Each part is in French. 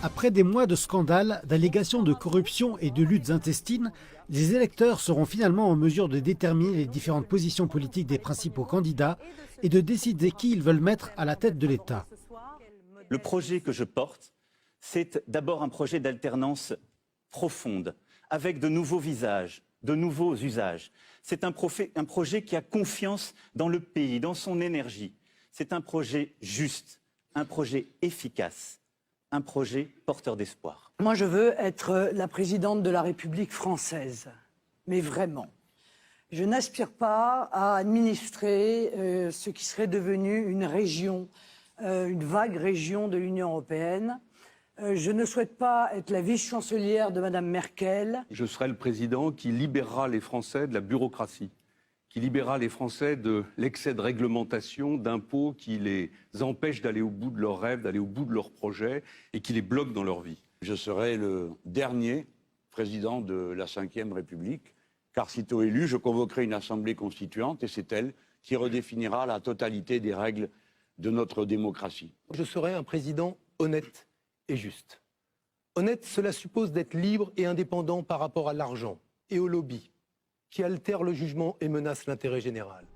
Après des mois de scandales, d'allégations de corruption et de luttes intestines, les électeurs seront finalement en mesure de déterminer les différentes positions politiques des principaux candidats et de décider qui ils veulent mettre à la tête de l'État. Le projet que je porte, c'est d'abord un projet d'alternance profonde, avec de nouveaux visages, de nouveaux usages. C'est un projet qui a confiance dans le pays, dans son énergie. C'est un projet juste, un projet efficace, un projet porteur d'espoir. Moi, je veux être la présidente de la République française, mais vraiment. Je n'aspire pas à administrer ce qui serait devenu une région, une vague région de l'Union européenne. Je ne souhaite pas être la vice-chancelière de Mme Merkel. Je serai le président qui libérera les Français de la bureaucratie, qui libérera les Français de l'excès de réglementation, d'impôts qui les empêchent d'aller au bout de leurs rêves, d'aller au bout de leurs projets et qui les bloquent dans leur vie. Je serai le dernier président de la Ve République, car sitôt élu, je convoquerai une assemblée constituante et c'est elle qui redéfinira la totalité des règles de notre démocratie. Je serai un président honnête et juste. Honnête, cela suppose d'être libre et indépendant par rapport à l'argent et au lobby, qui altèrent le jugement et menacent l'intérêt général.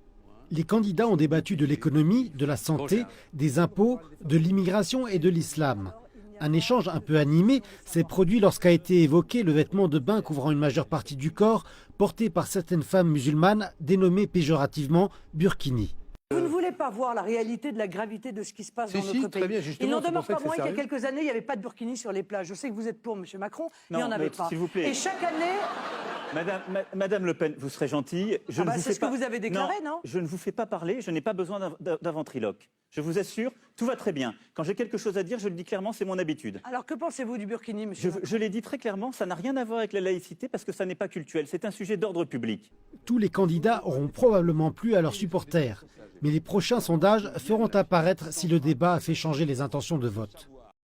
Les candidats ont débattu de l'économie, de la santé, des impôts, de l'immigration et de l'islam. Un échange un peu animé s'est produit lorsqu'a été évoqué le vêtement de bain couvrant une majeure partie du corps, porté par certaines femmes musulmanes, dénommées péjorativement burkini. Vous ne voulez pas voir la réalité de la gravité de ce qui se passe dans notre pays. Très bien, Il n'en demeure pas moins qu'il y a quelques années, il n'y avait pas de burkini sur les plages. Je sais que vous êtes pour, M. Macron, mais il n'y en avait pas. S'il vous plaît. Et chaque année... Madame Le Pen, vous serez gentille. C'est ce que vous avez déclaré, non? Je ne vous fais pas parler, je n'ai pas besoin d'un ventriloque. Je vous assure, tout va très bien. Quand j'ai quelque chose à dire, je le dis clairement, c'est mon habitude. Alors que pensez-vous du burkini, monsieur Macron? Je l'ai dit très clairement, ça n'a rien à voir avec la laïcité parce que ça n'est pas cultuel, c'est un sujet d'ordre public. Tous les candidats auront probablement plu à leurs supporters, mais les prochains sondages feront apparaître si le débat a fait changer les intentions de vote.